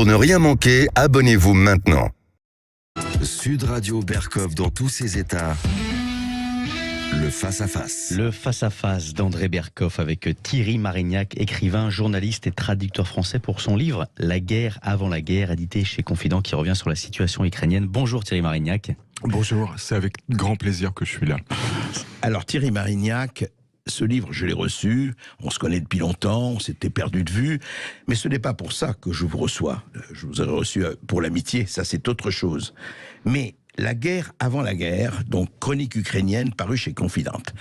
Pour ne rien manquer, abonnez-vous maintenant. Sud Radio Berkov dans tous ses états. Le face-à-face. Le face-à-face d'André Berkov avec Thierry Marignac, écrivain, journaliste et traducteur français pour son livre « La guerre avant la guerre », édité chez Confident, qui revient sur la situation ukrainienne. Bonjour Thierry Marignac. Bonjour, c'est avec grand plaisir que je suis là. Alors Thierry Marignac, ce livre, je l'ai reçu, on se connaît depuis longtemps, on s'était perdu de vue, mais ce n'est pas pour ça que je vous reçois. Je vous ai reçu pour l'amitié, ça c'est autre chose. Mais La guerre avant la guerre, donc chronique ukrainienne, parue chez Confidente.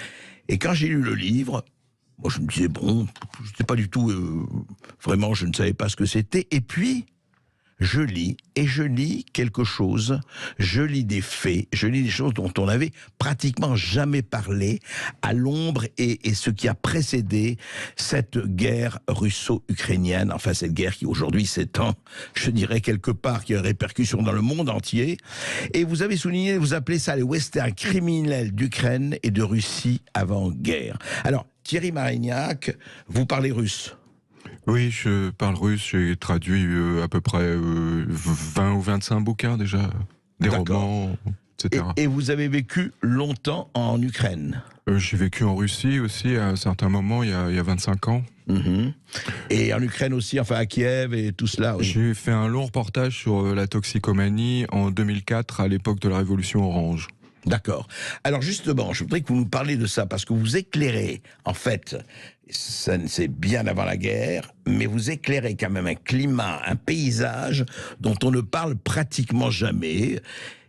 Et quand j'ai lu le livre, moi je me disais, bon, je sais pas du tout, vraiment, je ne savais pas ce que c'était. Et puis, je lis quelque chose, je lis des faits, je lis des choses dont on n'avait pratiquement jamais parlé à l'ombre et ce qui a précédé cette guerre russo-ukrainienne, enfin cette guerre qui aujourd'hui s'étend, je dirais quelque part, qui a une répercussion dans le monde entier. Et vous avez souligné, vous appelez ça les westerns criminels d'Ukraine et de Russie avant-guerre. Alors, Thierry Marignac, vous parlez russe ? Oui, je parle russe, j'ai traduit à peu près 20 ou 25 bouquins déjà, des romans, etc. Et vous avez vécu longtemps en Ukraine ? J'ai vécu en Russie aussi à un certain moment, il y a 25 ans. Et en Ukraine aussi, enfin à Kiev et tout cela. Oui. J'ai fait un long reportage sur la toxicomanie en 2004, à l'époque de la Révolution Orange. D'accord. Alors justement, je voudrais que vous nous parliez de ça, parce que vous éclairez, en fait, c'est bien avant la guerre, mais vous éclairez quand même un climat, un paysage dont on ne parle pratiquement jamais.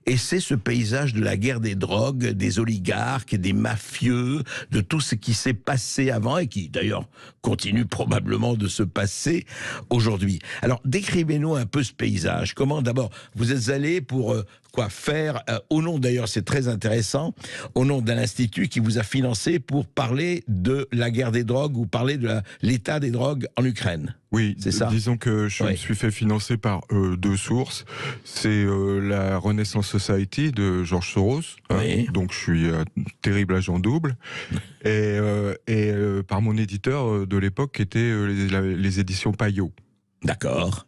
Et c'est ce paysage de la guerre des drogues, des oligarques, des mafieux, de tout ce qui s'est passé avant et qui d'ailleurs continue probablement de se passer aujourd'hui. Alors décrivez-nous un peu ce paysage. Comment d'abord vous êtes allé pour faire, au nom d'ailleurs c'est très intéressant, au nom d'un institut qui vous a financé pour parler de la guerre des drogues ou parler de l'état des drogues en Ukraine. Oui, c'est ça. Disons que je me suis fait financer par deux sources. C'est la Renaissance Society de George Soros, donc je suis terrible agent double, et par mon éditeur de l'époque qui était les éditions Payot. D'accord.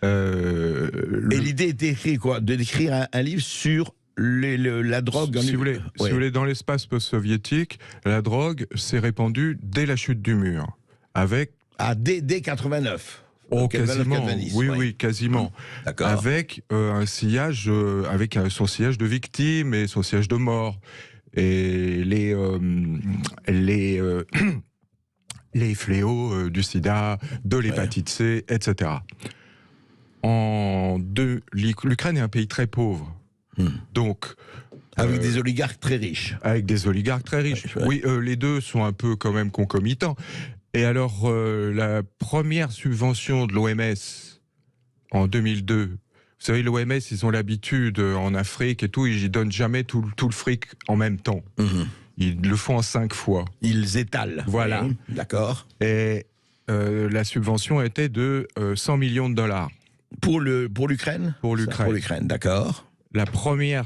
Et l'idée était d'écrire un livre sur la drogue. Si vous voulez, dans l'espace post-soviétique, la drogue s'est répandue dès la chute du mur, avec dès 89. Oh, quasiment. Oui, quasiment. D'accord. Avec un sillage, avec son sillage de victimes et son sillage de morts. Et les fléaux du sida, de l'hépatite C, etc. L'Ukraine est un pays très pauvre. Donc, avec des oligarques très riches. Avec des oligarques très riches. Oui, les deux sont un peu quand même concomitants. Et alors, la première subvention de l'OMS en 2002, vous savez, l'OMS, ils ont l'habitude en Afrique et tout, ils ne donnent jamais tout le fric en même temps. Ils le font en 5 fois. Ils étalent. Voilà. Oui, d'accord. Et la subvention était de 100 millions de dollars. Pour l'Ukraine ? Pour l'Ukraine. Pour l'Ukraine, d'accord. La première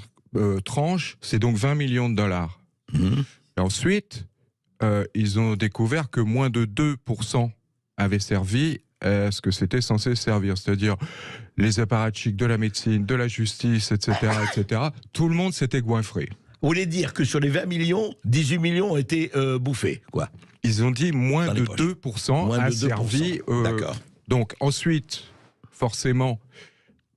tranche, c'est donc 20 millions de dollars. Et ensuite, ils ont découvert que moins de 2% avaient servi à ce que c'était censé servir, c'est-à-dire les apparatchiks de la médecine, de la justice, etc., etc. Tout le monde s'était goinfré. Vous voulez dire que sur les 20 millions, 18 millions ont été bouffés, quoi. Ils ont dit moins de 2% a servi. D'accord. Donc ensuite, forcément,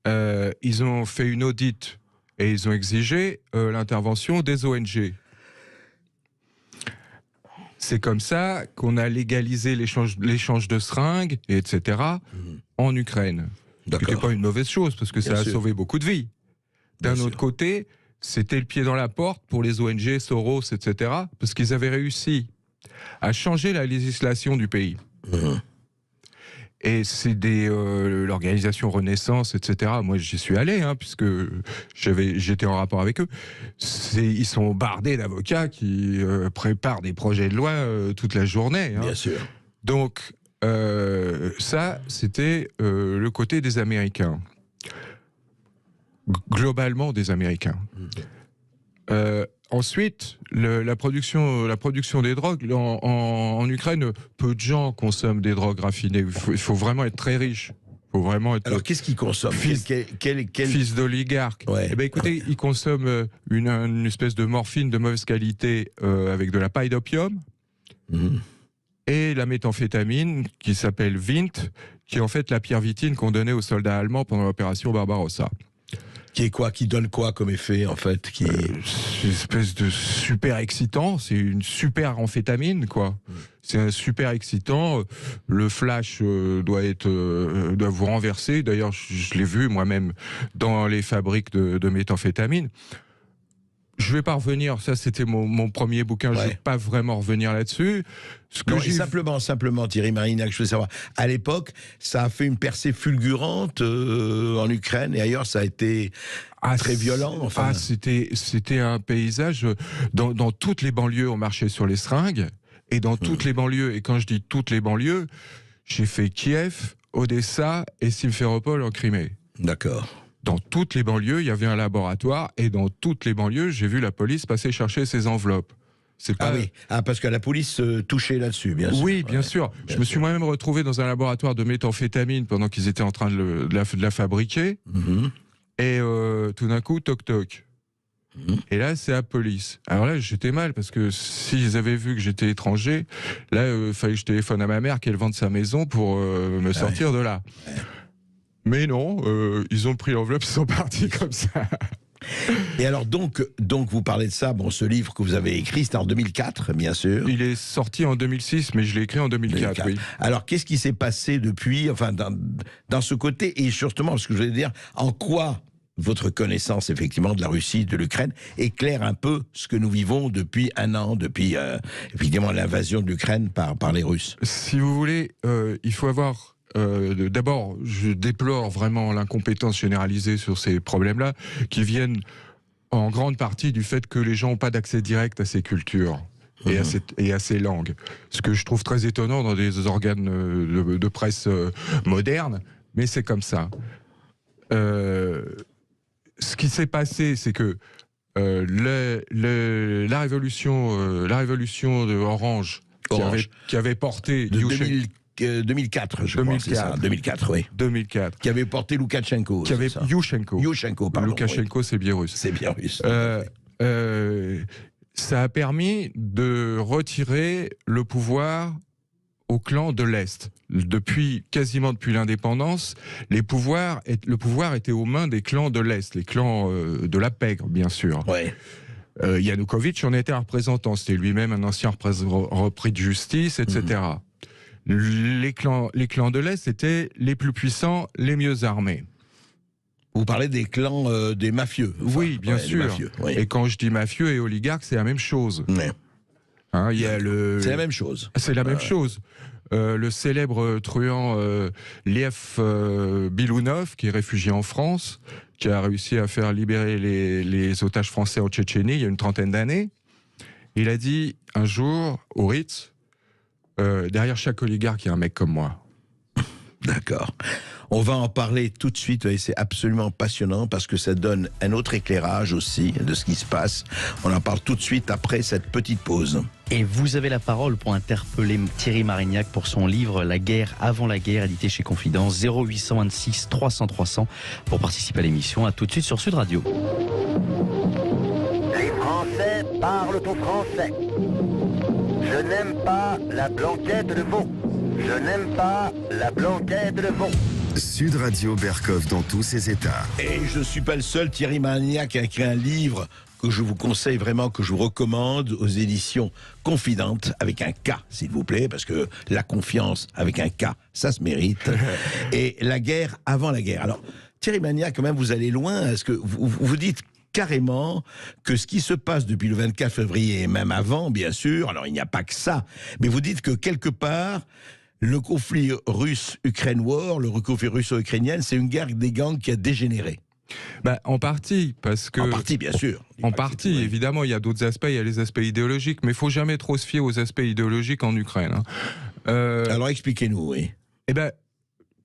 ils ont fait une audit et ils ont exigé l'intervention des ONG. C'est comme ça qu'on a légalisé l'échange de seringues, etc., en Ukraine. Ce qui n'était pas une mauvaise chose, parce que ça a sauvé beaucoup de vies. D'un autre côté, c'était le pied dans la porte pour les ONG, Soros, etc., parce qu'ils avaient réussi à changer la législation du pays. Et c'est l'organisation Renaissance, etc. Moi, j'y suis allé, puisque j'étais en rapport avec eux. Ils sont bardés d'avocats qui préparent des projets de loi toute la journée. Bien sûr. Donc, ça, c'était le côté des Américains. Globalement des Américains. Ensuite, la production des drogues, en Ukraine, peu de gens consomment des drogues raffinées. Il faut vraiment être très riche. Faut vraiment être. Alors, qu'est-ce qu'il consomme? Fils d'oligarque. Ouais. Eh ben, écoutez, il consomme une espèce de morphine de mauvaise qualité avec de la paille d'opium et la méthamphétamine qui s'appelle Vint, qui est en fait la pyrrhitine qu'on donnait aux soldats allemands pendant l'opération Barbarossa. Qui est quoi? Qui donne quoi comme effet, en fait? C'est une espèce de super excitant, c'est une super amphétamine, quoi. C'est un super excitant. Le flash doit vous renverser. D'ailleurs, je l'ai vu moi-même dans les fabriques de méthamphétamine. Je vais pas revenir, ça c'était mon premier bouquin, je vais pas vraiment revenir là-dessus. Simplement, Thierry Marignac, je veux savoir, à l'époque, ça a fait une percée fulgurante en Ukraine et ailleurs, ça a été très violent. Enfin. C'était un paysage. Dans toutes les banlieues, on marchait sur les seringues, et dans toutes les banlieues, et quand je dis toutes les banlieues, j'ai fait Kiev, Odessa et Simferopol en Crimée. D'accord. Dans toutes les banlieues, il y avait un laboratoire, et dans toutes les banlieues, j'ai vu la police passer chercher ses enveloppes. Ah oui, parce que la police touchait là-dessus, bien sûr. Oui, bien sûr. Je me suis moi-même retrouvé dans un laboratoire de méthamphétamine pendant qu'ils étaient en train de la fabriquer. Et tout d'un coup, toc-toc. Et là, c'est la police. Alors là, j'étais mal, parce que s'ils avaient vu que j'étais étranger, là, il fallait que je téléphone à ma mère qu'elle vende sa maison pour me sortir de là. Mais non, ils ont pris l'enveloppe, ils sont partis comme ça. Et alors donc vous parlez de ça, ce livre que vous avez écrit, c'était en 2004, bien sûr. Il est sorti en 2006, mais je l'ai écrit en 2004, oui. Alors qu'est-ce qui s'est passé depuis, enfin dans ce côté, et justement, ce que je voulais dire, en quoi votre connaissance effectivement de la Russie, de l'Ukraine, éclaire un peu ce que nous vivons depuis un an, depuis évidemment l'invasion de l'Ukraine par les Russes? Si vous voulez, il faut avoir... D'abord, je déplore vraiment l'incompétence généralisée sur ces problèmes-là, qui viennent en grande partie du fait que les gens n'ont pas d'accès direct à ces cultures et à ces langues. Ce que je trouve très étonnant dans des organes de presse modernes, mais c'est comme ça. Ce qui s'est passé, c'est que la révolution de Orange. Qui avait porté... 2004, je crois, c'est ça. 2004, oui. 2004. Qui avait porté Loukachenko. Youshenko, pardon. Loukachenko, oui. C'est biélorusse. C'est biélorusse. Ça a permis de retirer le pouvoir au clan de l'Est. Quasiment depuis l'indépendance, le pouvoir était aux mains des clans de l'Est, les clans de la pègre, bien sûr. Ouais. Yanukovych en était un représentant. C'était lui-même un ancien repris de justice, etc. Les clans de l'Est étaient les plus puissants, les mieux armés. Vous parlez des clans des mafieux. Oui, bien sûr. Mafieux, oui. Et quand je dis mafieux et oligarques, c'est la même chose. Ouais. C'est la même chose. C'est la même chose. Le célèbre truand Lev Bilounov, qui est réfugié en France, qui a réussi à faire libérer les otages français en Tchétchénie il y a une trentaine d'années, il a dit un jour au Ritz, derrière chaque oligarque, il y a un mec comme moi. D'accord. On va en parler tout de suite, et c'est absolument passionnant parce que ça donne un autre éclairage aussi de ce qui se passe. On en parle tout de suite après cette petite pause. Et vous avez la parole pour interpeller Thierry Marignac pour son livre La guerre avant la guerre, édité chez Confidence, 0826 300 300 pour participer à l'émission. À tout de suite sur Sud Radio. Les Français parlent au français. Je n'aime pas la blanquette de veau. Je n'aime pas la blanquette de veau. Sud Radio Berkov dans tous ses états. Et je ne suis pas le seul, Thierry Marignac a écrit un livre que je vous conseille vraiment, que je vous recommande, aux éditions Confidente, avec un K, s'il vous plaît, parce que la confiance avec un K, ça se mérite. Et la guerre avant la guerre. Alors, Thierry Marignac, quand même, vous allez loin. Est-ce que vous dites carrément que ce qui se passe depuis le 24 février, et même avant, bien sûr, alors il n'y a pas que ça, mais vous dites que quelque part, le conflit russe-Ukraine-War, le conflit russo-ukrainien, c'est une guerre des gangs qui a dégénéré. En partie, parce que... En partie, bien sûr. En partie, évidemment, il y a d'autres aspects, il y a les aspects idéologiques, mais il ne faut jamais trop se fier aux aspects idéologiques en Ukraine. Alors expliquez-nous, oui.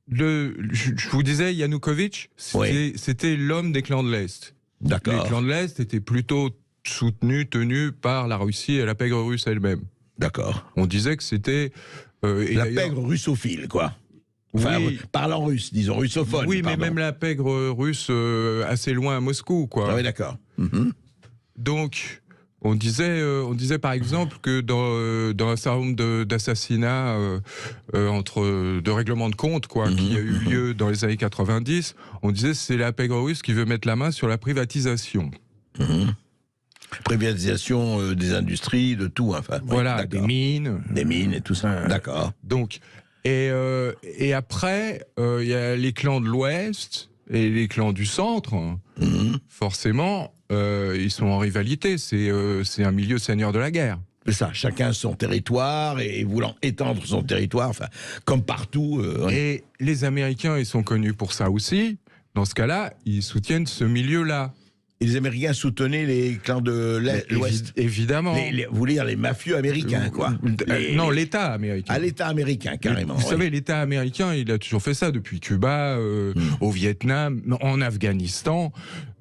Je vous disais, Yanukovych, c'était l'homme des clans de l'Est. D'accord. Les clans de l'Est étaient plutôt tenus par la Russie et la pègre russe elle-même. D'accord. On disait que c'était... la pègre russophile, quoi. Enfin, oui. parlant russe, disons, russophone. Oui, pardon. mais même la pègre russe assez loin à Moscou, quoi. Ah oui, d'accord. Donc, on disait par exemple que dans un certain nombre d'assassinats de règlements de compte, quoi, qui a eu lieu dans les années 90, on disait c'est la pègre russe qui veut mettre la main sur la privatisation. Privatisation des industries, de tout, enfin. Voilà, oui, des mines. Des mines et tout ça. D'accord. Donc, et après, il y a les clans de l'Ouest et les clans du Centre. Forcément, ils sont en rivalité. C'est un milieu seigneur de la guerre. C'est ça, chacun son territoire et voulant étendre son territoire, enfin, comme partout. Et les Américains, ils sont connus pour ça aussi. Dans ce cas-là, ils soutiennent ce milieu-là. Et les Américains soutenaient les clans de l'Ouest. Évidemment. Vous voulez dire les mafieux américains, quoi. Non, l'État américain. À l'État américain, carrément. Vous savez, l'État américain, il a toujours fait ça depuis Cuba, au Vietnam, en Afghanistan.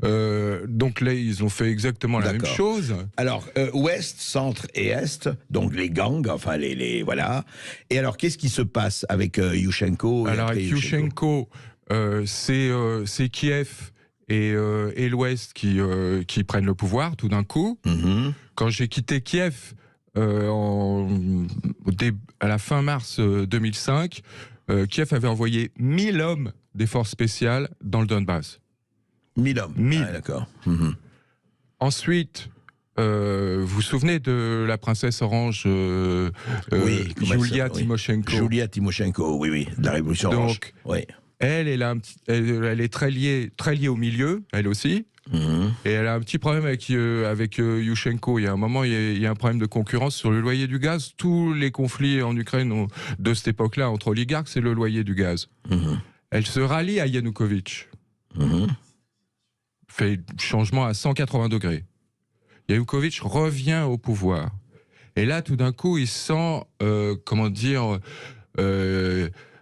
Donc là, ils ont fait exactement la même chose. Alors, Ouest, Centre et Est, donc les gangs, enfin voilà. Et alors, qu'est-ce qui se passe avec Yushchenko? Alors, avec Yushchenko, c'est Kiev et l'Ouest qui prennent le pouvoir tout d'un coup. Quand j'ai quitté Kiev à la fin mars 2005, Kiev avait envoyé 1000 hommes des forces spéciales dans le Donbass. 1000 hommes. 1000. Ah, d'accord. Ensuite, vous vous souvenez de la princesse orange Julia Tymoshenko? Julia Tymoshenko, oui, de la Révolution orange. Oui. Elle est très liée au milieu, elle aussi. Et elle a un petit problème avec Yushchenko. Il y a un moment, il y a un problème de concurrence sur le loyer du gaz. Tous les conflits en Ukraine de cette époque-là entre oligarques, c'est le loyer du gaz. Elle se rallie à Yanukovych. Fait changement à 180 degrés. Yanukovych revient au pouvoir. Et là, tout d'un coup, il sent,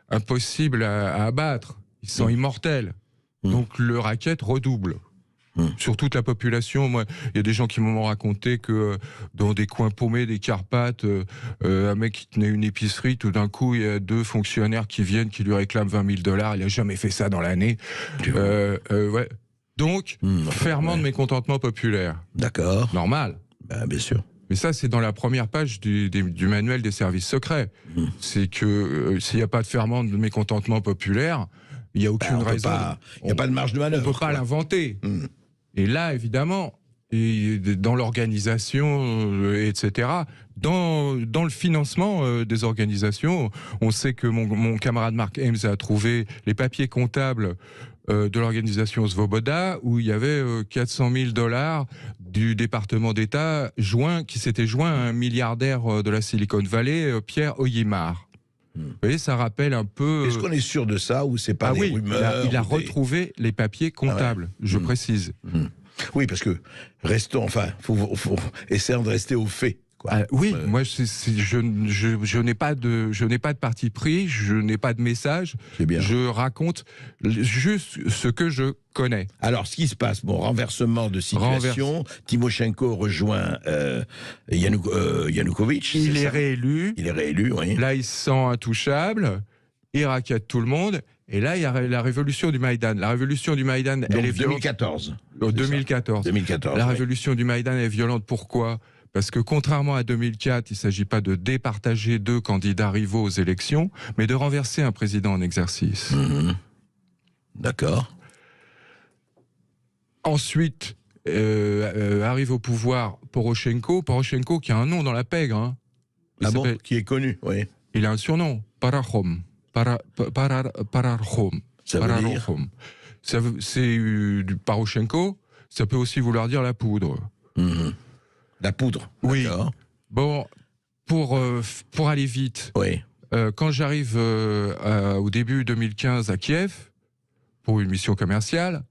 impossible à abattre. Ils sont immortels. Donc le racket redouble. Sur toute la population. Moi, il y a des gens qui m'ont raconté que dans des coins paumés des Carpates, un mec qui tenait une épicerie, tout d'un coup, il y a 2 fonctionnaires qui viennent, qui lui réclament $20 000. Il n'a jamais fait ça dans l'année. Ouais. Donc, ferment de mécontentement populaire. D'accord. Normal. Ben, bien sûr. Mais ça, c'est dans la première page du manuel des services secrets. C'est que s'il n'y a pas de ferment de mécontentement populaire, il n'y a aucune raison. Il n'y a pas de marge de manœuvre. On ne peut pas l'inventer. Et là, évidemment, dans l'organisation, etc., dans le financement des organisations, on sait que mon camarade Mark Ames a trouvé les papiers comptables de l'organisation Svoboda, où il y avait $400 000 du département d'État qui s'était joint à un milliardaire de la Silicon Valley, Pierre Oyemar. Vous voyez, ça rappelle un peu... Est-ce qu'on est sûr de ça ou c'est pas des rumeurs? Il a retrouvé les papiers comptables, je précise. Oui, parce que faut essayer de rester au fait. Oui, moi je n'ai pas de parti pris, je n'ai pas de message. Bien. Je raconte juste ce que je connais. Alors, ce qui se passe, renversement de situation. Tymoshenko rejoint Yanukovych. Il est réélu. Il est réélu, oui. Là, il se sent intouchable. Il raquette tout le monde. Et là, il y a la révolution du Maïdan. La révolution du Maïdan, elle est violente. 2014. 2014. La révolution du Maïdan est violente. Pourquoi ? Parce que contrairement à 2004, il ne s'agit pas de départager 2 candidats rivaux aux élections, mais de renverser un président en exercice. D'accord. Ensuite, arrive au pouvoir Poroshenko. Poroshenko qui a un nom dans la pègre. Qui est connu, oui. Il a un surnom, Parachom. Parachom. Ça veut dire c'est du Poroshenko. Ça peut aussi vouloir dire la poudre. La poudre. Oui. Bon, pour aller vite, quand j'arrive au début 2015 à Kiev, pour une mission commerciale,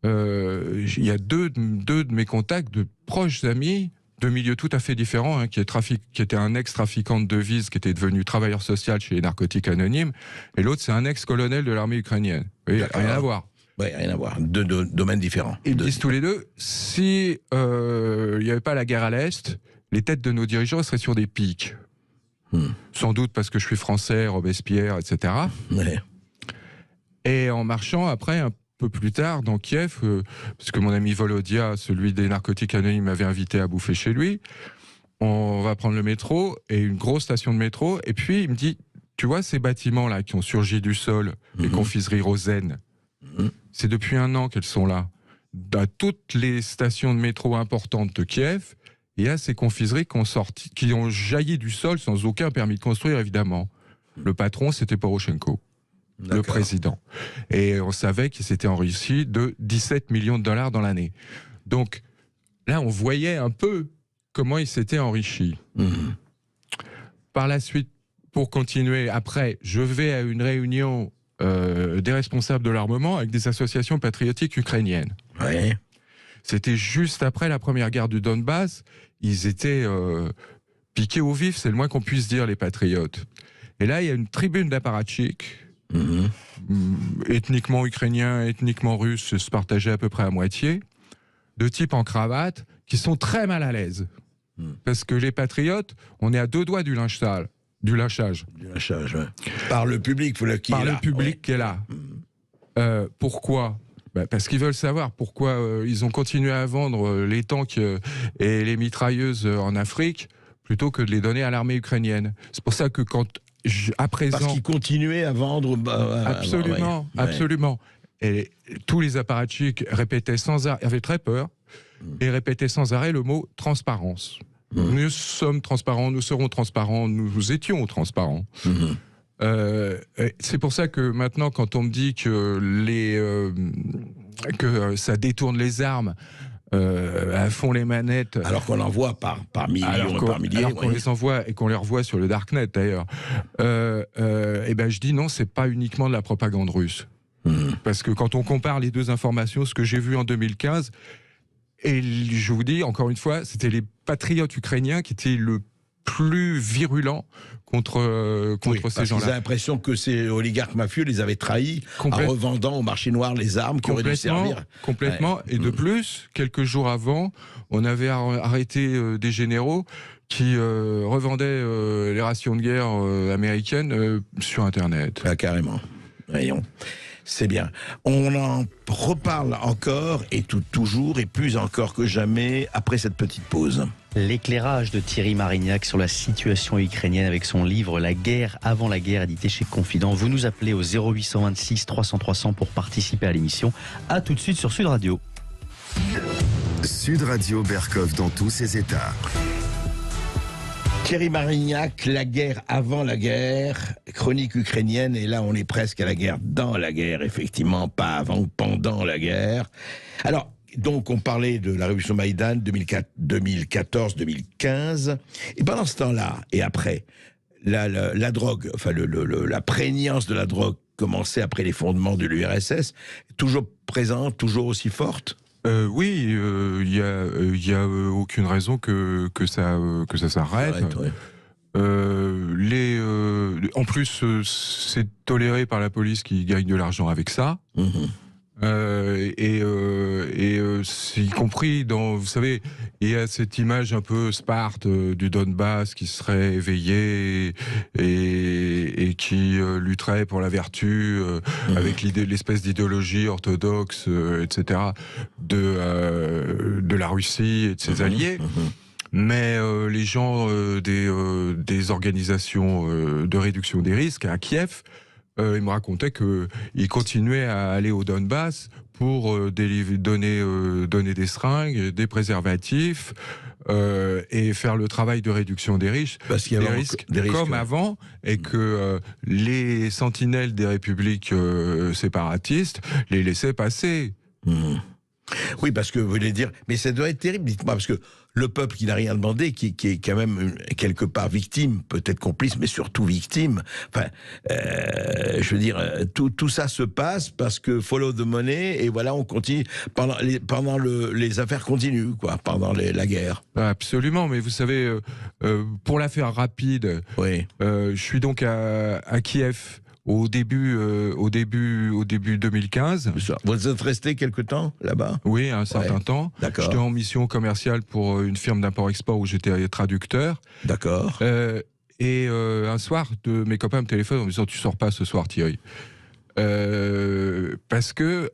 il y a deux de mes contacts, de proches amis, de milieux tout à fait différents, qui était un ex-trafiquant de devises, qui était devenu travailleur social chez les narcotiques anonymes, et l'autre, c'est un ex-colonel de l'armée ukrainienne. Vous voyez, rien à voir. Oui, rien à voir. 2 domaines différents. Ils disent tous les deux, si il n'y avait pas la guerre à l'Est, les têtes de nos dirigeants seraient sur des pics. Sans doute parce que je suis français, Robespierre, etc. Ouais. Et en marchant après, un peu plus tard, dans Kiev, parce que mon ami Volodia, celui des narcotiques anonymes, m'avait invité à bouffer chez lui, on va prendre le métro, et une grosse station de métro, et puis il me dit, tu vois ces bâtiments-là qui ont surgi du sol, les confiseries Rosen, c'est depuis 1 an qu'elles sont là. Dans toutes les stations de métro importantes de Kiev, il y a ces confiseries qui ont jailli du sol sans aucun permis de construire, évidemment. Le patron, c'était Poroshenko, le président. Et on savait qu'il s'était enrichi de 17 millions de dollars dans l'année. Donc là, on voyait un peu comment il s'était enrichi. Par la suite, pour continuer, après, je vais à une réunion des responsables de l'armement avec des associations patriotiques ukrainiennes. Ouais. C'était juste après la première guerre du Donbass. Ils étaient piqués au vif, c'est le moins qu'on puisse dire, les patriotes. Et là, il y a une tribune d'apparatchiks, ethniquement ukrainien, ethniquement russe, se partageaient à peu près à moitié, de types en cravate, qui sont très mal à l'aise. Parce que les patriotes, on est à 2 doigts du linge sale. Du lynchage. Du lynchage, ouais. Par le public, qui est là. Pourquoi ? Parce qu'ils veulent savoir pourquoi ils ont continué à vendre les tanks et les mitrailleuses en Afrique plutôt que de les donner à l'armée ukrainienne. C'est pour ça que à présent... Parce qu'ils continuaient à vendre... Absolument, absolument. Et tous les apparatchiks répétaient sans arrêt, avaient très peur, et répétaient sans arrêt le mot « transparence ». Nous sommes transparents, nous serons transparents, nous étions transparents. C'est pour ça que maintenant, quand on me dit que ça détourne les armes à fond les manettes... Alors qu'on en voit par millions et par milliers. Alors qu'on les envoie et qu'on les revoit sur le Darknet, d'ailleurs. Et ben, je dis non, c'est pas uniquement de la propagande russe. Parce que quand on compare les deux informations, ce que j'ai vu en 2015... Et je vous dis, encore une fois, c'était les patriotes ukrainiens qui étaient le plus virulents contre ces gens-là. Ils ont l'impression que ces oligarques mafieux les avaient trahis en revendant au marché noir les armes qui auraient dû servir. Complètement. Ouais. Et de plus, quelques jours avant, on avait arrêté des généraux qui revendaient les rations de guerre américaines sur Internet. Ah, carrément. Voyons. C'est bien. On en reparle encore et toujours et plus encore que jamais après cette petite pause. L'éclairage de Thierry Marignac sur la situation ukrainienne avec son livre « La guerre avant la guerre » édité chez Confident. Vous nous appelez au 0826 300 300 pour participer à l'émission. A tout de suite sur Sud Radio. Sud Radio Berkov dans tous ses états. Thierry Marignac, la guerre avant la guerre, chronique ukrainienne, et là on est presque à la guerre dans la guerre, effectivement, pas avant ou pendant la guerre. Alors, donc on parlait de la révolution Maïdan 2014-2015, et pendant ce temps-là, et après, la drogue, enfin la prégnance de la drogue commençait après les fondements de l'URSS, toujours présente, toujours aussi forte? Oui, il y a aucune raison que ça s'arrête. Ouais. En plus, c'est toléré par la police qui gagne de l'argent avec ça. C'est y compris dans, vous savez, il y a cette image un peu Sparte du Donbass qui serait éveillé et qui lutterait pour la vertu avec l'espèce d'idéologie orthodoxe, etc. de la Russie et de ses alliés. Mais les gens des organisations de réduction des risques à Kiev, ils me racontaient qu'ils continuaient à aller au Donbass pour donner des seringues, des préservatifs et faire le travail de réduction des risques, comme avant, et que les sentinelles des républiques séparatistes les laissaient passer. Oui, parce que vous voulez dire, mais ça doit être terrible, dites-moi, parce que le peuple qui n'a rien demandé, qui est quand même quelque part victime, peut-être complice, mais surtout victime. Enfin, je veux dire, tout ça se passe parce que follow the money, et voilà, on continue pendant les affaires continuent, quoi, pendant la guerre. Absolument, mais vous savez, pour la faire rapide, oui. Je suis donc à Kiev. Au début 2015. Vous êtes resté quelque temps là-bas? Oui, un certain temps. D'accord. J'étais en mission commerciale pour une firme d'import-export où j'étais traducteur. D'accord. Et un soir, mes copains me téléphonent en me disant « Tu sors pas ce soir, Thierry ». Parce que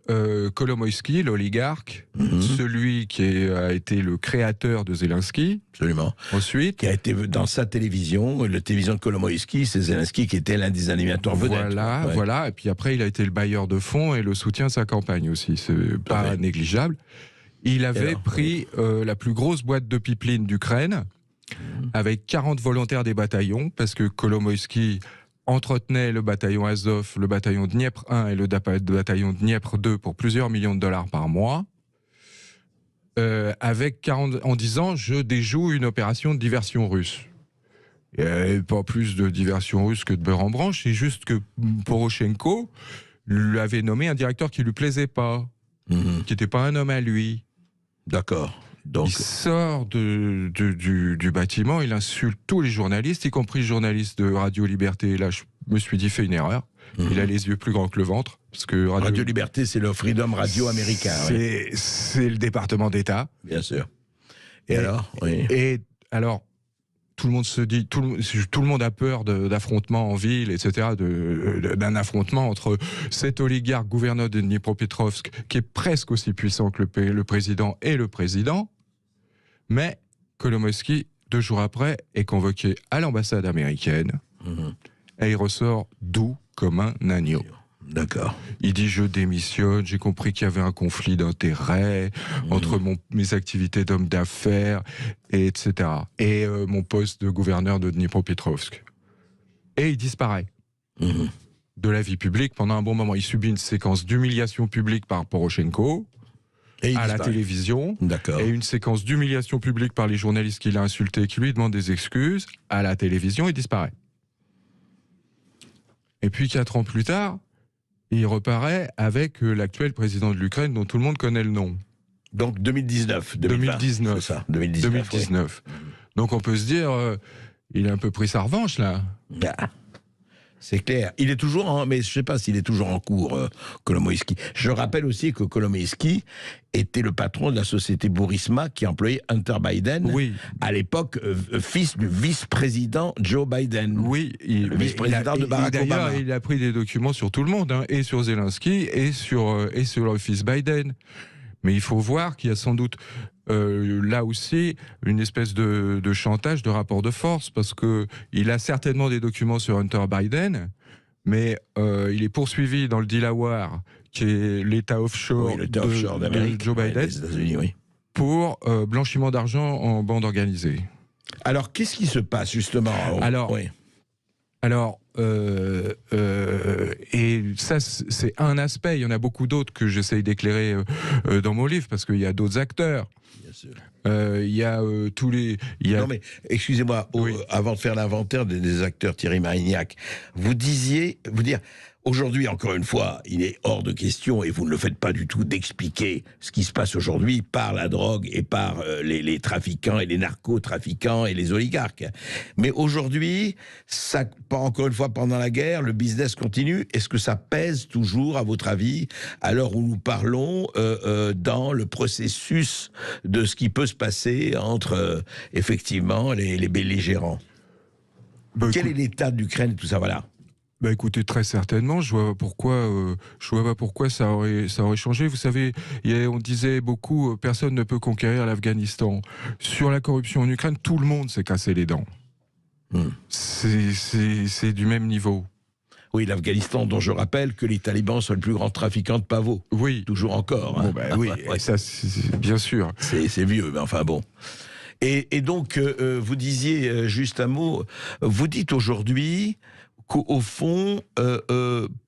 Kolomoïski, l'oligarque, celui qui a été le créateur de Zelensky, absolument, ensuite, qui a été dans sa télévision, la télévision de Kolomoïski, c'est Zelensky qui était l'un des animateurs vedettes. Voilà, et puis après il a été le bailleur de fonds et le soutien de sa campagne aussi, c'est pas négligeable. Il avait pris la plus grosse boîte de pipeline d'Ukraine, avec 40 volontaires des bataillons, parce que Kolomoïski entretenait le bataillon Azov, le bataillon Dniepr 1 et le bataillon Dniepr 2 pour plusieurs millions de dollars par mois, avec 40, en disant « je déjoue une opération de diversion russe ». Il n'y avait pas plus de diversion russe que de beurre en branche, c'est juste que Poroshenko lui avait nommé un directeur qui ne lui plaisait pas, qui n'était pas un homme à lui. D'accord. Donc... Il sort du bâtiment, il insulte tous les journalistes, y compris le journaliste de Radio Liberté. Là, je me suis dit, fait une erreur. Il a les yeux plus grands que le ventre. Parce que Radio Liberté, c'est le Freedom Radio américain. C'est le département d'État. Bien sûr. Et alors tout le monde se dit, tout le monde a peur d'affrontements en ville, etc., d'un affrontement entre cet oligarque gouverneur de Dnipropetrovsk, qui est presque aussi puissant que le président et le président, mais Kolomoïski, 2 jours après, est convoqué à l'ambassade américaine, et il ressort doux comme un agneau. D'accord. Il dit « je démissionne, j'ai compris qu'il y avait un conflit d'intérêts entre mes activités d'homme d'affaires, etc. Et mon poste de gouverneur de Dnipropetrovsk. » Et il disparaît de la vie publique pendant un bon moment. Il subit une séquence d'humiliation publique par Poroshenko à la télévision, et une séquence d'humiliation publique par les journalistes qu'il a insultés, qui lui demandent des excuses à la télévision, il disparaît. Et puis 4 ans plus tard, il reparaît avec l'actuel président de l'Ukraine dont tout le monde connaît le nom. Donc 2019. 2019. C'est ça, 2019. Oui. Donc on peut se dire, il a un peu pris sa revanche là. C'est clair. Il est toujours mais je ne sais pas s'il est toujours en cours, Kolomoïski. Je rappelle aussi que Kolomoïski était le patron de la société Burisma qui employait Hunter Biden, à l'époque fils du vice-président Joe Biden. Oui, le vice-président de Barack Obama. Il a pris des documents sur tout le monde, et sur Zelensky, et sur le fils Biden. Mais il faut voir qu'il y a sans doute là aussi une espèce de chantage, de rapport de force, parce qu'il a certainement des documents sur Hunter Biden, mais il est poursuivi dans le Delaware, qui est l'État offshore, de Joe Biden, des États-Unis, pour blanchiment d'argent en bande organisée. Alors, qu'est-ce qui se passe justement? Et ça, c'est un aspect. Il y en a beaucoup d'autres que j'essaye d'éclairer dans mon livre, parce qu'il y a d'autres acteurs. Bien sûr. Il y a tous les... Non mais, excusez-moi, avant de faire l'inventaire des acteurs, Thierry Marignac, vous dire, aujourd'hui, encore une fois, il est hors de question, et vous ne le faites pas du tout, d'expliquer ce qui se passe aujourd'hui par la drogue et par les trafiquants et les narcotrafiquants et les oligarques. Mais aujourd'hui, ça, encore une fois, pendant la guerre, le business continue. Est-ce que ça pèse toujours, à votre avis, à l'heure où nous parlons, dans le processus de ce qui peut se passer entre, effectivement, les belligérants? Quel est l'état d'Ukraine, tout ça, voilà? Bah écoutez, très certainement, je vois pas pourquoi ça aurait changé. Vous savez, on disait beaucoup, personne ne peut conquérir l'Afghanistan. Sur la corruption en Ukraine, tout le monde s'est cassé les dents. C'est du même niveau. Oui, l'Afghanistan, dont je rappelle que les talibans sont le plus grand trafiquant de pavots. Oui. Toujours encore. Bon, oui, ça, bien sûr. C'est vieux, mais enfin bon. Et donc, vous disiez juste un mot, vous dites aujourd'hui qu'au fond,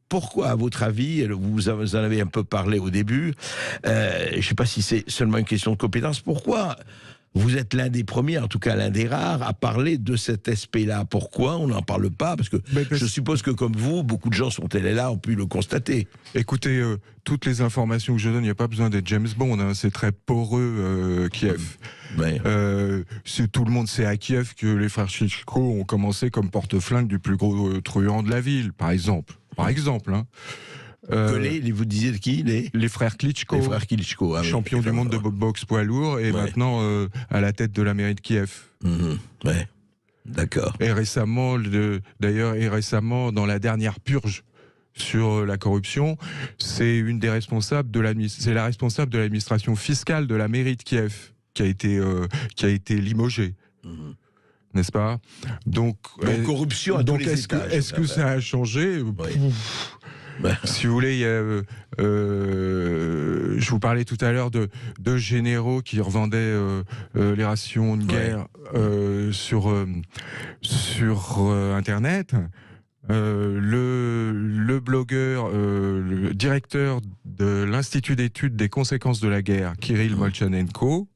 pourquoi, à votre avis, vous en avez un peu parlé au début, je ne sais pas si c'est seulement une question de compétence, pourquoi vous êtes l'un des premiers, en tout cas l'un des rares, à parler de cet aspect-là? Pourquoi on n'en parle pas? Parce que je suppose que, comme vous, beaucoup de gens sont allés là, ont pu le constater. Écoutez, toutes les informations que je donne, il n'y a pas besoin d'être James Bond, hein, c'est très poreux, Kiev. Tout le monde sait à Kiev que les frères Klitschko ont commencé comme porte-flingue du plus gros truand de la ville, par exemple. Hein. Vous disiez de qui? Les frères Klitschko. Les frères Klitschko, champions du monde de boxe poids lourd, et maintenant à la tête de la mairie de Kiev. D'accord. Et récemment, dans la dernière purge sur la corruption, c'est une des responsables c'est la responsable de l'administration fiscale de la mairie de Kiev qui a été limogée. N'est-ce pas? Donc corruption à tous les étages. Est-ce que ça a changé? Si vous voulez, je vous parlais tout à l'heure de généraux qui revendaient les rations de guerre sur Internet. Le blogueur, le directeur de l'Institut d'études des conséquences de la guerre, Kirill Molchanenko,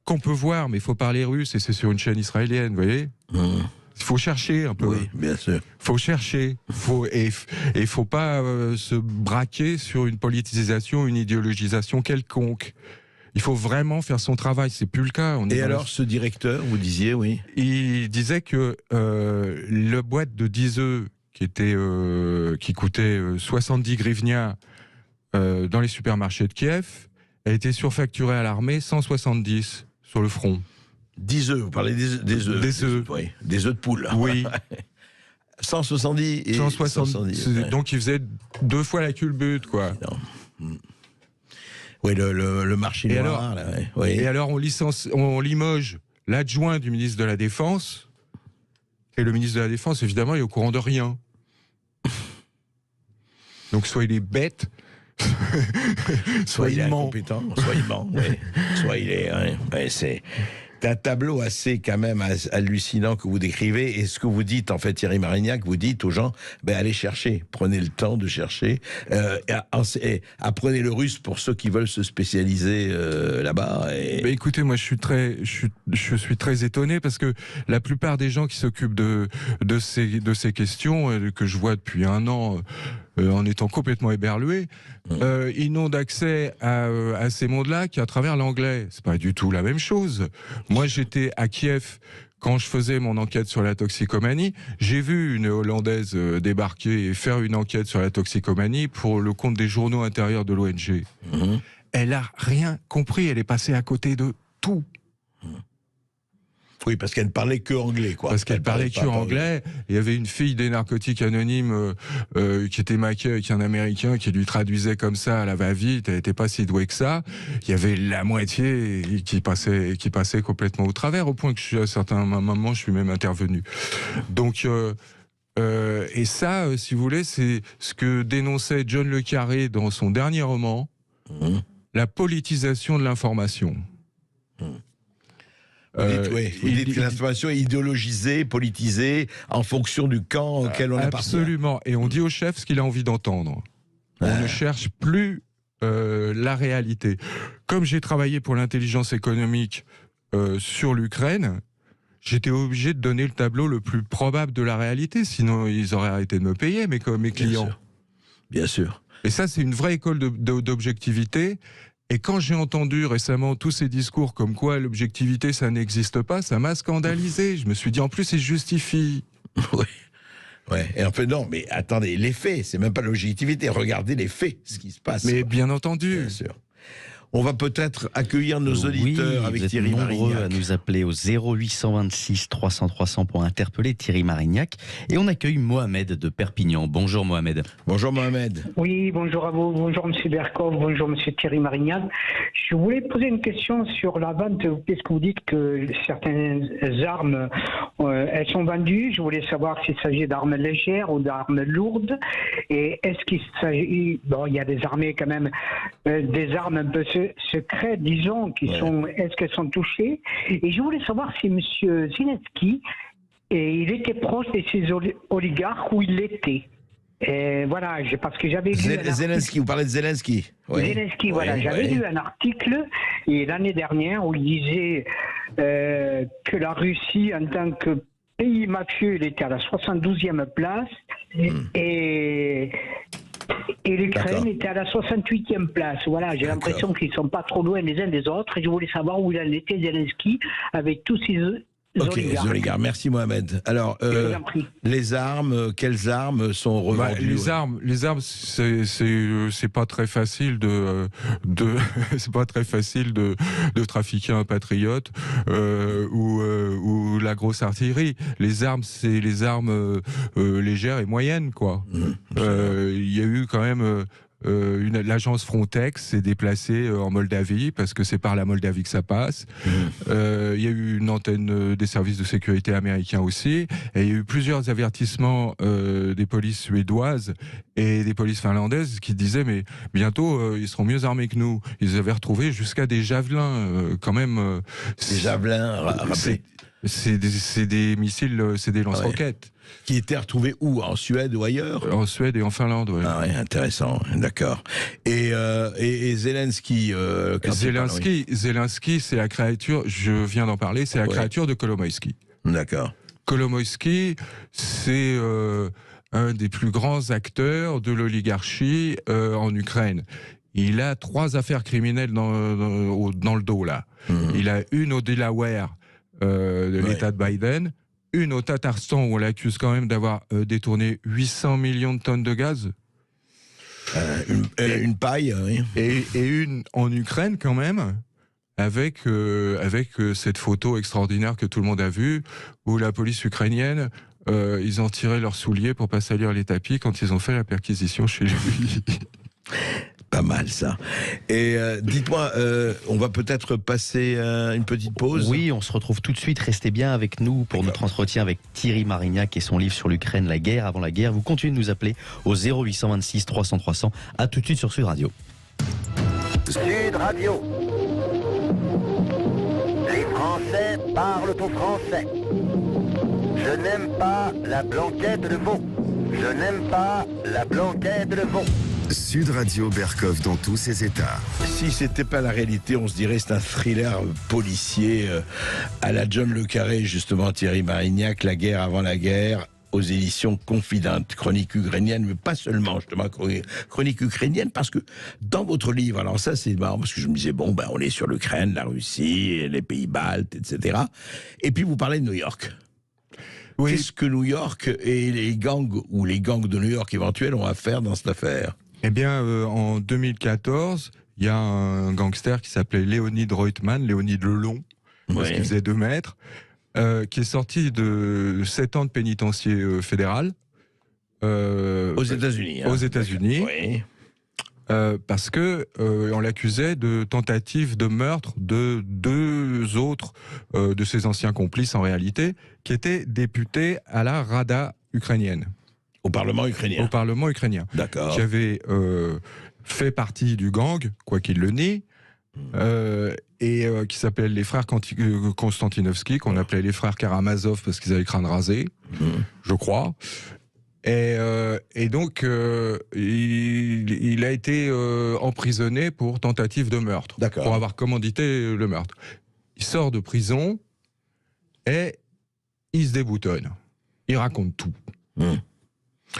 qu'on peut voir, mais il faut parler russe et c'est sur une chaîne israélienne, vous voyez. Il faut chercher un peu. Oui, bien sûr. Il faut chercher. Il ne faut pas se braquer sur une politisation, une idéologisation quelconque. Il faut vraiment faire son travail. C'est plus le cas. Et alors, ce directeur, vous disiez, oui. Il disait que le boîte de 10 œufs qui coûtait 70 grivnia dans les supermarchés de Kiev, a été surfacturé à l'armée 170 sur le front. 10 œufs, vous parlez des œufs. Des œufs. Oui, des œufs de poule. Oui. 170 et 170. Donc il faisait 2 fois la culbute, quoi. Oui, le marché noir. Là, oui. Et alors on limoge l'adjoint du ministre de la Défense, et le ministre de la Défense, évidemment, est au courant de rien. Donc soit il est bête, soit il est incompétent, soit il ment, soit il est... c'est un tableau assez quand même hallucinant que vous décrivez, et ce que vous dites en fait, Thierry Marignac, vous dites aux gens, allez chercher, prenez le temps de chercher, et apprenez le russe pour ceux qui veulent se spécialiser là-bas. Écoutez, moi je suis très étonné parce que la plupart des gens qui s'occupent de ces questions, que je vois depuis un an, en étant complètement éberlués, ils n'ont d'accès à ces mondes-là qu'à travers l'anglais. C'est pas du tout la même chose. Moi, j'étais à Kiev quand je faisais mon enquête sur la toxicomanie. J'ai vu une Hollandaise débarquer et faire une enquête sur la toxicomanie pour le compte des journaux intérieurs de l'ONG. Elle a rien compris. Elle est passée à côté de tout. Oui, parce qu'elle ne parlait que anglais, quoi. Parce qu'elle parlait que anglais. Il y avait une fille des narcotiques anonymes qui était maquée avec un Américain qui lui traduisait comme ça à la va-vite. Elle n'était pas si douée que ça. Il y avait la moitié qui passait complètement au travers, au point que à un certain moment, je suis même intervenu. Donc, et ça, si vous voulez, c'est ce que dénonçait John le Carré dans son dernier roman, la politisation de l'information. Vous dites que l'information est idéologisée, politisée, en fonction du camp auquel on appartient. Absolument. Et on dit au chef ce qu'il a envie d'entendre. On ne cherche plus la réalité. Comme j'ai travaillé pour l'intelligence économique sur l'Ukraine, j'étais obligé de donner le tableau le plus probable de la réalité, sinon ils auraient arrêté de me payer, mes clients. Bien sûr. Et ça, c'est une vraie école d'objectivité. Et quand j'ai entendu récemment tous ces discours comme quoi l'objectivité, ça n'existe pas, ça m'a scandalisé. Je me suis dit, en plus, il justifie. Oui. Ouais. Et en fait, non, mais attendez, les faits, c'est même pas l'objectivité. Regardez les faits, ce qui se passe. Mais bien entendu. Bien sûr. On va peut-être accueillir nos auditeurs avec Thierry Marignac. Vous êtes nombreux à nous appeler au 0826 300 300 pour interpeller Thierry Marignac. Et on accueille Mohamed de Perpignan. Bonjour Mohamed. Bonjour Mohamed. Oui, bonjour à vous. Bonjour Monsieur Berkov. Bonjour Monsieur Thierry Marignac. Je voulais poser une question sur la vente, puisque vous dites que certaines armes, elles sont vendues. Je voulais savoir s'il s'agit d'armes légères ou d'armes lourdes. Et est-ce qu'il s'agit... Bon, il y a des armées quand même, des armes un peu secrètes, disons, qui sont... Est-ce qu'elles sont touchées? Et je voulais savoir si M. Zelensky, il était proche de ces oligarques ou il l'était. Voilà, parce que j'avais lu... Zelensky, vous parlez de Zelensky. Zelensky, voilà. J'avais lu un article l'année dernière où il disait que la Russie, en tant que pays mafieux, il était à la 72e place et l'Ukraine était à la 68e place. Voilà, j'ai l'impression qu'ils ne sont pas trop loin les uns des autres. Et je voulais savoir où il en était, Zelensky, avec tous ces les oligarques. Merci Mohamed. Alors, les armes, quelles armes sont revendues? Les armes, c'est pas très facile c'est pas très facile de trafiquer un patriote ou la grosse artillerie. Les armes, c'est les armes légères et moyennes, quoi. Il y a eu quand même l'agence Frontex s'est déplacée en Moldavie parce que c'est par la Moldavie que ça passe. Il y a eu une antenne des services de sécurité américains aussi. Et il y a eu plusieurs avertissements des polices suédoises et des polices finlandaises qui disaient mais bientôt ils seront mieux armés que nous. Ils avaient retrouvé jusqu'à des javelins quand même. Des javelins, rappelez. C'est des missiles, c'est des lance-roquettes. Qui étaient retrouvés où? En Suède ou ailleurs? En Suède et en Finlande, oui. Ah ouais, intéressant, d'accord. Et Zelensky... Zelensky, c'est la créature, je viens d'en parler, c'est la créature de Kolomoïski. D'accord. Kolomoïski, c'est un des plus grands acteurs de l'oligarchie en Ukraine. Il a 3 affaires criminelles dans le dos, là. Il a une au Delaware de l'État de Biden, une au Tatarstan où on l'accuse quand même d'avoir détourné 800 millions de tonnes de gaz. Une paille, oui. Et une en Ukraine quand même, avec cette photo extraordinaire que tout le monde a vue, où la police ukrainienne, ils ont tiré leurs souliers pour pas salir les tapis quand ils ont fait la perquisition chez lui. Pas mal ça. Et dites-moi, on va peut-être passer une petite pause. Oui, on se retrouve tout de suite. Restez bien avec nous pour notre entretien avec Thierry Marignac et son livre sur l'Ukraine, la guerre avant la guerre. Vous continuez de nous appeler au 0826 300 300. À tout de suite sur Sud Radio. Sud Radio. Les Français parlent au français. Je n'aime pas la blanquette de veau. Je n'aime pas la blanquette de veau. Sud Radio Berkov dans tous ses états. Si c'était pas la réalité, on se dirait c'est un thriller policier à la John le Carré, justement, Thierry Marignac, La guerre avant la guerre, aux éditions Confidente, chronique ukrainienne, mais pas seulement, justement, chronique ukrainienne, parce que dans votre livre, alors ça c'est marrant, parce que je me disais, bon, on est sur l'Ukraine, la Russie, les pays baltes, etc. Et puis vous parlez de New York. Oui. Qu'est-ce que New York et les gangs, ou les gangs de New York éventuels, ont à faire dans cette affaire? Eh bien, en 2014, il y a un gangster qui s'appelait Léonid Reutemann, Léonid le Long, parce qu'il faisait 2 mètres, qui est sorti de 7 ans de pénitencier fédéral. Aux États-Unis. Aux États-Unis. Oui. Parce que on l'accusait de tentative de meurtre de 2 autres de ses anciens complices, en réalité, qui étaient députés à la Rada ukrainienne. Au Parlement ukrainien. Au Parlement ukrainien. D'accord. Qui avait fait partie du gang, quoi qu'il le nie, et qui s'appelle les frères Konstantinovski, qu'on appelait les frères Karamazov parce qu'ils avaient le crâne rasé, je crois. Et donc, il a été emprisonné pour tentative de meurtre, pour avoir commandité le meurtre. Il sort de prison et il se déboutonne. Il raconte tout.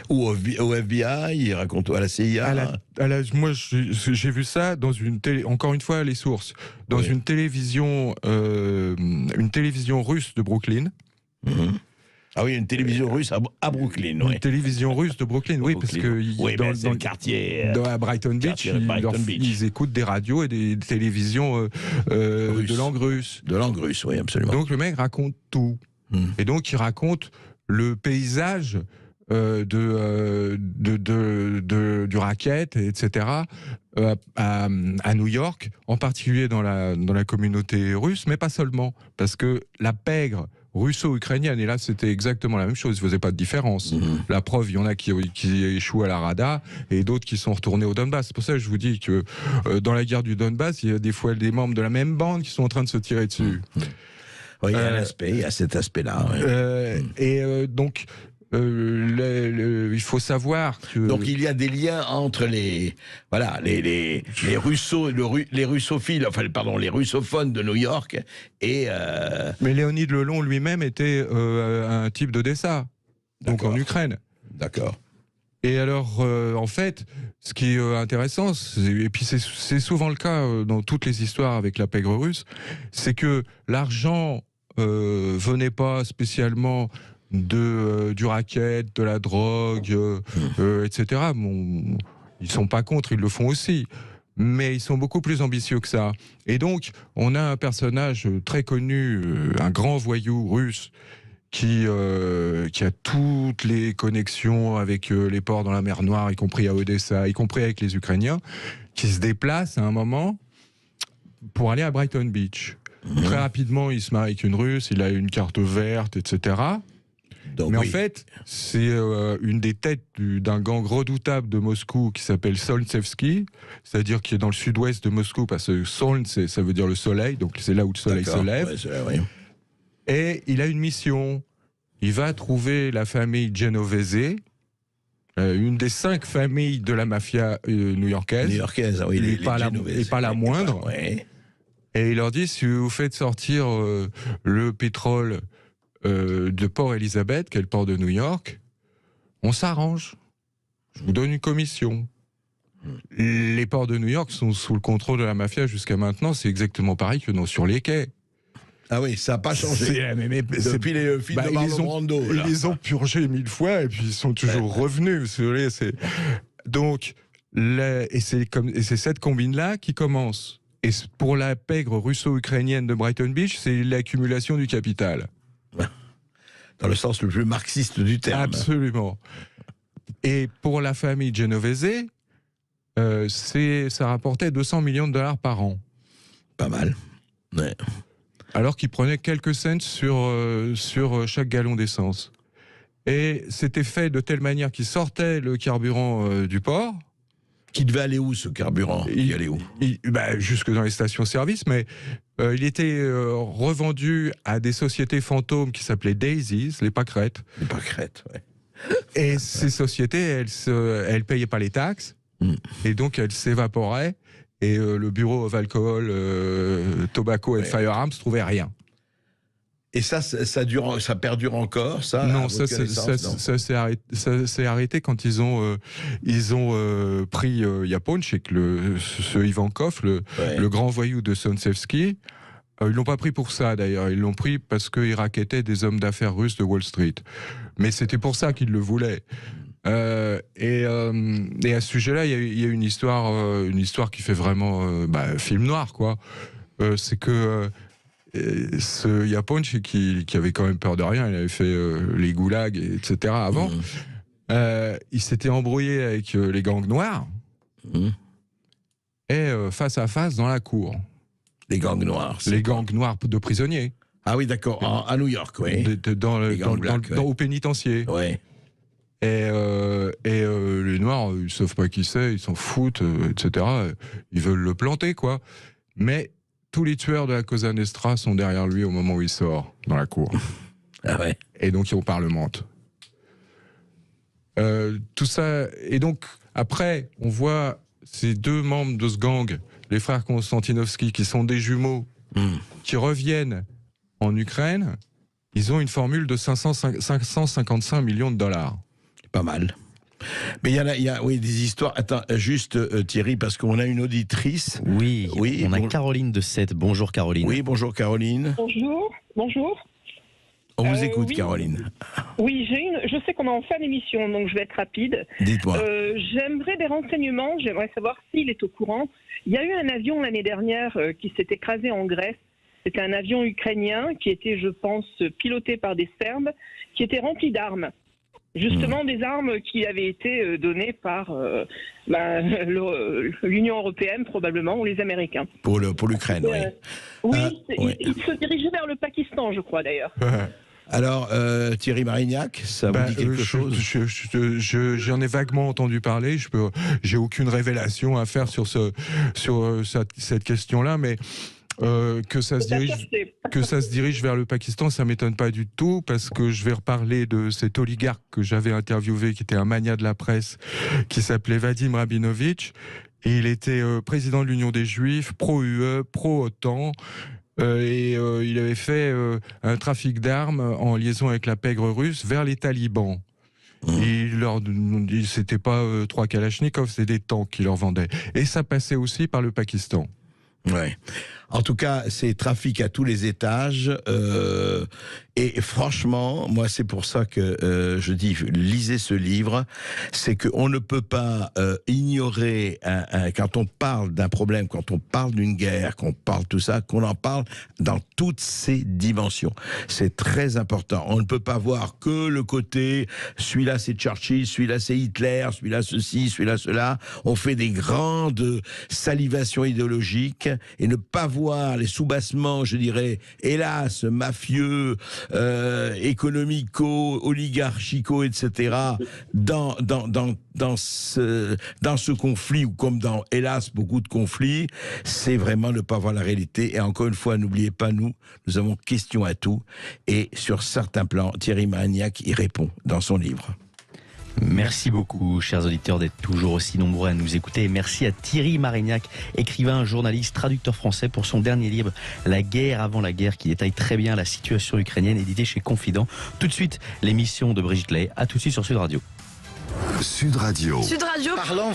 Ou au FBI, il raconte à la CIA. Moi, j'ai vu ça dans une télé. Encore une fois, les sources. Dans une télévision russe de Brooklyn. Ah oui, une télévision russe à Brooklyn. Une télévision russe de Brooklyn, oui, parce que dans le quartier, à Brighton Beach, ils écoutent des radios et des télévisions de langue russe. De langue russe, oui, absolument. Donc le mec raconte tout. Et donc il raconte le paysage du racket, etc., à New York, en particulier dans la communauté russe, mais pas seulement, parce que la pègre russo-ukrainienne, et là c'était exactement la même chose, il ne faisait pas de différence. La preuve, il y en a qui échouent à la Rada et d'autres qui sont retournés au Donbass. C'est pour ça que je vous dis que dans la guerre du Donbass, il y a des fois des membres de la même bande qui sont en train de se tirer dessus. Oui, il y a cet aspect-là. Donc, il faut savoir que... Donc il y a des liens entre les russophones de New York et... Mais Léonid le Long lui-même était un type d'Odessa, donc en Ukraine. D'accord. Et alors, en fait, ce qui est intéressant, et puis c'est souvent le cas dans toutes les histoires avec la pègre russe, c'est que l'argent venaient pas spécialement du racket, de la drogue, etc. Bon, ils sont pas contre, ils le font aussi. Mais ils sont beaucoup plus ambitieux que ça. Et donc, on a un personnage très connu, un grand voyou russe, qui a toutes les connexions avec les ports dans la mer Noire, y compris à Odessa, y compris avec les Ukrainiens, qui se déplace à un moment pour aller à Brighton Beach. Très rapidement, il se marie avec une Russe, il a une carte verte, etc. Donc, mais en fait, c'est une des têtes d'un gang redoutable de Moscou qui s'appelle Solntsevski, c'est-à-dire qui est dans le sud-ouest de Moscou, parce que Soln, ça veut dire le soleil, donc c'est là où le soleil se lève. Ouais. Et il a une mission. Il va trouver la famille Genovese, une des 5 familles de la mafia new-yorkaise. New-yorkaise, oui. Et pas la moindre. Ouais. Et il leur dit, si vous faites sortir le pétrole de Port Elizabeth, qui est le port de New York, on s'arrange. Je vous donne une commission. Les ports de New York sont sous le contrôle de la mafia jusqu'à maintenant. C'est exactement pareil que sur les quais. Ah oui, ça n'a pas changé. Depuis les films de Marlon Brando. Ils les ont purgés 1000 fois et puis ils sont toujours revenus. Si vous voulez, donc, c'est cette combine-là qui commence. Et pour la pègre russo-ukrainienne de Brighton Beach, c'est l'accumulation du capital. Dans le sens le plus marxiste du terme. Absolument. Et pour la famille Genovese, ça rapportait 200 millions de dollars par an. Pas mal. Ouais. Alors qu'ils prenaient quelques cents sur chaque gallon d'essence. Et c'était fait de telle manière qu'ils sortaient le carburant du port. Qui devait aller où, ce carburant? Il allait où? Jusque dans les stations-service, mais il était revendu à des sociétés fantômes qui s'appelaient Daisies, les pâquerettes. Les pâquerettes, ouais. Et ces sociétés, elles payaient pas les taxes, et donc elles s'évaporaient, et le bureau of Alcohol, Tobacco and Firearms trouvait rien. Et ça perdure encore, ça? Non, ça s'est arrêté quand ils ont pris Yaponchik, ce Ivankov, le grand voyou de Solntsevski. Ils l'ont pas pris pour ça d'ailleurs, ils l'ont pris parce qu'il rackettait des hommes d'affaires russes de Wall Street. Mais c'était pour ça qu'ils le voulaient. Et à ce sujet-là, il y a une histoire qui fait vraiment film noir, quoi. C'est que ce Yaponchik qui avait quand même peur de rien, il avait fait les goulags, etc. avant, il s'était embrouillé avec les gangs noirs, et face à face dans la cour. Les gangs noirs. Les gangs noirs de prisonniers. Ah oui, d'accord, à New York, oui. Au pénitencier. Ouais. Et les noirs, ils savent pas qui c'est, ils s'en foutent, etc. Ils veulent le planter, quoi. Mais tous les tueurs de la Cosa Nostra sont derrière lui au moment où il sort dans la cour. Ah ouais. Et donc, on parlemente. Tout ça. Et donc, après, on voit ces 2 membres de ce gang, les frères Konstantinovski, qui sont des jumeaux, qui reviennent en Ukraine. Ils ont une formule de 555 millions de dollars. Pas mal. Mais il y a des histoires. Attends, juste Thierry, parce qu'on a une auditrice. Oui, on a Caroline de Sète. Bonjour Caroline. Oui, bonjour Caroline. Bonjour. On vous écoute, Caroline. Oui, je sais qu'on est en fin d'émission, donc je vais être rapide. Dites-moi. J'aimerais des renseignements, j'aimerais savoir s'il est au courant. Il y a eu un avion l'année dernière qui s'est écrasé en Grèce. C'était un avion ukrainien qui était, je pense, piloté par des Serbes, qui était rempli d'armes. Justement, des armes qui avaient été données par l'Union européenne, probablement, ou les Américains. Pour l'Ukraine, oui. Il se dirigeait vers le Pakistan, je crois, d'ailleurs. Alors, Thierry Marignac, ça vous dit quelque chose? J'en ai vaguement entendu parler. J'ai aucune révélation à faire sur cette question-là, mais que ça se dirige vers le Pakistan, ça m'étonne pas du tout, parce que je vais reparler de cet oligarque que j'avais interviewé, qui était un magnat de la presse, qui s'appelait Vadim Rabinovitch. Et il était président de l'Union des Juifs, pro-UE, pro-OTAN. Il avait fait un trafic d'armes en liaison avec la pègre russe vers les talibans. C'était pas 3 Kalachnikov, c'était des tanks qu'il leur vendait. Et ça passait aussi par le Pakistan. Ouais. En tout cas, c'est trafic à tous les étages. Et franchement, moi, c'est pour ça que je dis, lisez ce livre. C'est qu'on ne peut pas ignorer, quand on parle d'un problème, quand on parle d'une guerre, qu'on parle tout ça, qu'on en parle dans toutes ses dimensions. C'est très important. On ne peut pas voir que le côté, celui-là c'est Churchill, celui-là c'est Hitler, celui-là ceci, celui-là cela. On fait des grandes salivations idéologiques et ne pas voir les soubassements, je dirais, hélas, mafieux, économico, oligarchico, etc., dans ce conflit, ou comme dans, hélas, beaucoup de conflits. C'est vraiment ne pas voir la réalité. Et encore une fois, n'oubliez pas, nous avons question à tout. Et sur certains plans, Thierry Marignac y répond dans son livre. Merci beaucoup, chers auditeurs, d'être toujours aussi nombreux à nous écouter. Et merci à Thierry Marignac, écrivain, journaliste, traducteur français, pour son dernier livre, La guerre avant la guerre, qui détaille très bien la situation ukrainienne, édité chez Confident. Tout de suite, l'émission de Brigitte Lay. À tout de suite sur Sud Radio. Sud Radio. Sud Radio. Parlons